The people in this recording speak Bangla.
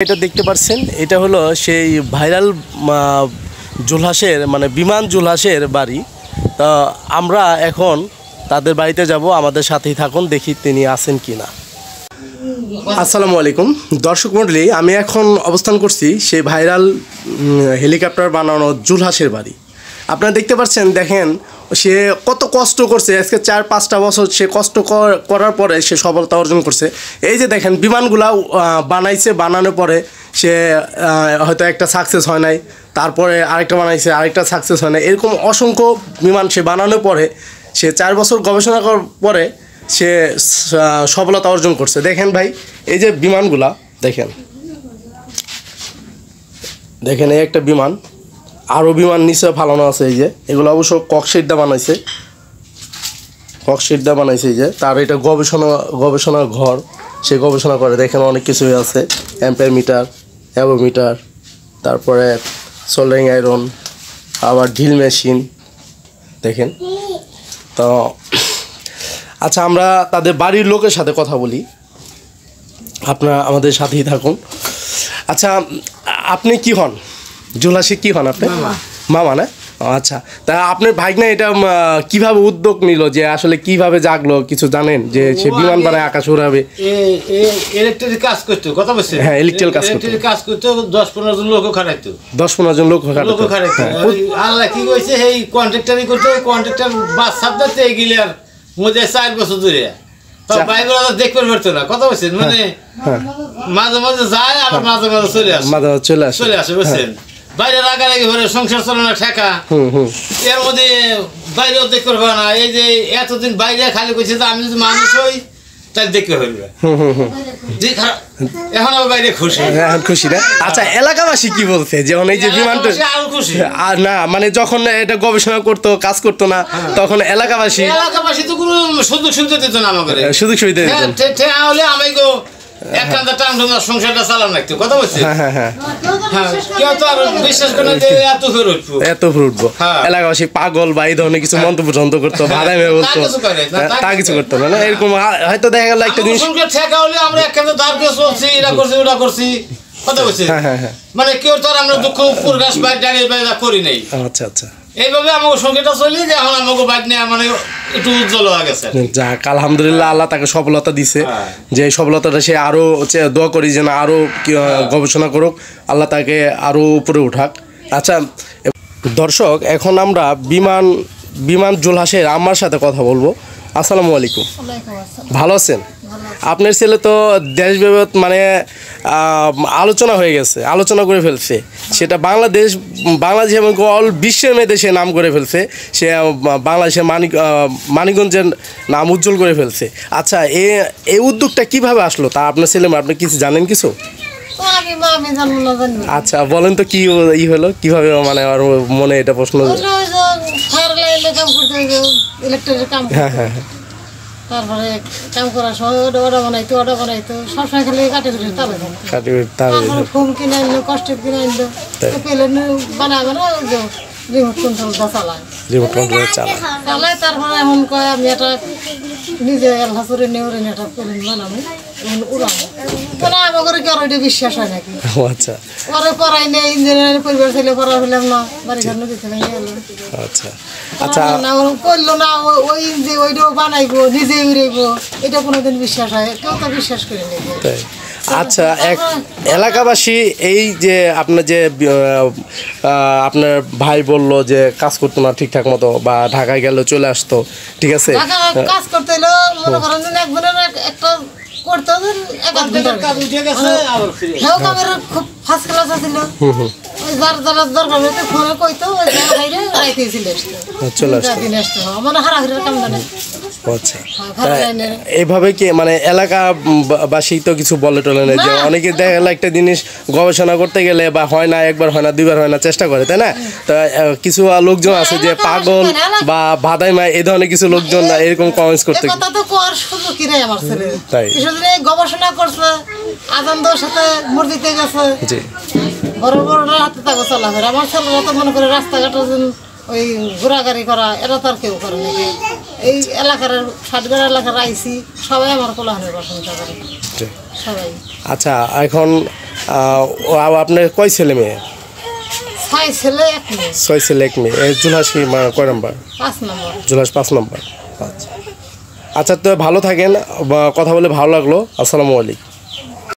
এটা দেখতে পাচ্ছেন, এটা হলো সেই ভাইরাল জুলহাসের মানে বিমান জুলহাসের বাড়ি। আমরা এখন তাদের বাড়িতে যাব, আমাদের সাথেই থাকুন, দেখি তিনি আছেন কি না। আসসালামু আলাইকুম দর্শক মণ্ডলী, আমি এখন অবস্থান করছি সেই ভাইরাল হেলিকপ্টার বানানো জুলহাসের বাড়ি। আপনারা দেখতে পাচ্ছেন, দেখেন সে কত কষ্ট করছে, আজকে 4-5টা বছর সে কষ্ট করার পরে সে সফলতা অর্জন করছে। এই যে দেখেন বিমানগুলা বানাইছে, বানানোর পরে সে হয়তো একটা সাকসেস হয় নাই, তারপরে আরেকটা বানাইছে, আরেকটা সাকসেস হয় না, এরকম অসংখ্য বিমান সে বানানোর পরে সে 4 বছর গবেষণা করার পরে সে সফলতা অর্জন করছে। দেখেন ভাই, এই যে বিমানগুলা দেখেন, দেখেন এই একটা বিমান, আরও বিমান নিচে ফালানো আছে। এই যে এগুলো অবশ্য ককশিট দিয়ে বানাইছে, ককশিট দিয়ে বানাইছে। এই যে তার এটা গবেষণার ঘর, সে গবেষণা করে। দেখেন অনেক কিছুই আছে, অ্যাম্পিয়ার মিটার, অ্যাভোমিটার, তারপরে সোল্ডারিং আয়রন, আবার ড্রিল মেশিন দেখেন। তো আচ্ছা, আমরা তাদের বাড়ির লোকের সাথে কথা বলি, আপনারা আমাদের সাথেই থাকুন। আচ্ছা, আপনি কি হন? জুলহাসে কি হন আপনি? মামা না? আচ্ছা, তা আপনার ভাইগনা এটা কিভাবে উদ্যোগ নিল, যে আসলে কিভাবে জাগলো কিছু জানেন, যে সে বিমান বানায় আকাশ উড়াবে? ইলেকট্রিক কাজ করতো, কথা বলছে। হ্যাঁ, ইলেকট্রিক কাজ করতো, 10-15 জন লোক খাটাইতো, 10-15 জন লোক খাটাইতো। আল্লাহ কি কইছে, এই কন্ট্রাক্টরই করতো, কন্ট্রাক্টর বাস সাবধাতে গিলার মধ্যে 4 বছর ধরে তো বাইগুলো দেখতে পারতো না, কথা বলছেন। মানে মাঝে মাঝে যায়, আবার মাঝে মাঝে চলে আসে বুঝছেন। বাইরে রাগারাগি ভরে সংসার চালানো ঠেকা, এর মধ্যে বাইরেও দেখতে পারবে না। এই যে এতদিন বাইরে খালি কইছে যে আমি যদি মানুষ হই তাই দেখতে পারবে, এখন আবার বাইরে খুশি, এখন খুশি না? আচ্ছা, এলাকাবাসী কি বলছে যখন এই যে বিমানটা আরো খুশি? আর না, মানে যখন এটা গবেষণা করতো, কাজ করতো না, তখন এলাকাবাসী তো কোনো সুযোগ সুবিধা দিত না আমাকে, সুযোগ সুবিধা দিত না হলে আমি একখানটা টান সংসারটা চালান রাখতো, কথা বলছে। কেউ তো আর বিশ্বাস করে এত ফুটবো এলাকাবাসী পাগল বা এই ধরনের কিছু মন্তব্য করতো, ভাড়াই বলতো, তা কিছু করতো না। এরকম হয়তো দেখা গেল একটা জিনিস ঠেকা হলে আমরা একখানে ধার করে চলছি, এটা করছি ওটা করছি, কথা বলছে। মানে কেউ তো আর আমরা দুঃখ প্রকাশ বাইরে করি নাই। আচ্ছা আচ্ছা, এইভাবে আমাকে সঙ্গীটা চলি, যে এখন আমাকে বাইক নিয়ে মানে একটু উজ্জ্বল হয়ে গেছে। যাক, আলহামদুলিল্লাহ, আল্লাহ তাকে সফলতা দিছে। যে সফলতাটা সে আরো দোয়া করি যেন আরো গবেষণা করুক, আল্লাহ তাকে আরো উপরে উঠাক। আচ্ছা দর্শক, এখন আমরা বিমান জুলহাসের আম্মার সাথে কথা বলবো। আসসালামু আলাইকুম, ভালো আছেন? আপনার ছেলে তো দেশব্যাপী মানে আলোচনা হয়ে গেছে, আলোচনা করে ফেলছে, সেটা বাংলাদেশ এবং অল বিশ্বের মেয়েদে সে নাম করে ফেলছে। সে বাংলাদেশের মানিকগঞ্জের নাম উজ্জ্বল করে ফেলছে। আচ্ছা, এই উদ্যোগটা কিভাবে আসলো, তা আপনার ছেলে আপনি কিছু জানেন কিছু? আচ্ছা বলেন তো, কি হলো, কিভাবে মানে আমার মনে এটা প্রশ্ন। হ্যাঁ হ্যাঁ, তারপরে কাম করার সময় ওটা বানাইতো সবসময় খালি ফুম কিনে আনলো, কষ্ট কিনে আনলো, পেলে বানাবে না, রিমোট কন্ট্রোলটা চালায়। তারপরে এমন কয় আমি এটা নিজে আল্লাহ করে নেওরে এটা পেলেন বানাবো, উড়াবো। মানে আমাকে কি আর ওইটা বিশ্বাস হয় নাকি? আচ্ছা, পরে পড়াই নেই, ইঞ্জিনিয়ারিং পরিবার ছেলে পড়া ফেলাম না, বাড়ি ঘর দিতে ভেঙে গেল। আচ্ছা আচ্ছা, করলো না, ওই যে ওইটাও বানাইবো, নিজে উড়াইবো, এটা কোনোদিন বিশ্বাস হয়? কেউ তো বিশ্বাস করে নেই। আচ্ছা, এলাকাবাসী এই যে আপনার ভাই বলল যে কাজ করতো না ঠিকঠাক মতো, বা ঢাকায় গেলে চলে আসতো, ঠিক আছে, কাজ করতে এলো মনে করেন একজনের একটা করতে খুব ফার্স্ট ক্লাস আছিল, যার যারা দরকার হইতে ফোনে কইতো মানে হারাহারির কাম জানে। আচ্ছা, এইভাবে কি মানে এলাকাবাসী তো কিছু বলে টলে না, যে অনেকে দেখা গেল একটা জিনিস গবেষণা করতে গেলে বা হয় না, একবার হয় না, দুইবার হয় না, চেষ্টা করে, তাই না? তো কিছু লোকজন আছে যে পাগল বা ভাদাই মা, এই ধরনের কিছু লোকজন এরকম কমেন্টস করতে, তাই গবেষণা করছে, আজান দেওয়ার সাথে মসজিদে গেছে, বড় বড় হাতে তাকে চলাফেরা। আমার ছেলেরা তো মনে করে রাস্তাঘাটে ওই ঘোরাঘুরি করা, এটা তো আর কেউ করে নাকি? এই এলাকার 60 এলাকার আইসি সবাই আমার কোলাহনের প্রশংসা করে, সবাই। আচ্ছা, এখন আপনার কয় ছেলে মেয়ে? 6 ছেলে 1 মেয়ে। 6 ছেলে 1 মেয়ে। এই জুলহাস কি কয় নম্বর? 5 নম্বর। জুলহাস 5 নম্বর। আচ্ছা আচ্ছা, তো ভালো থাকেন, কথা বলে ভালো লাগলো। আসসালামু আলাইকুম।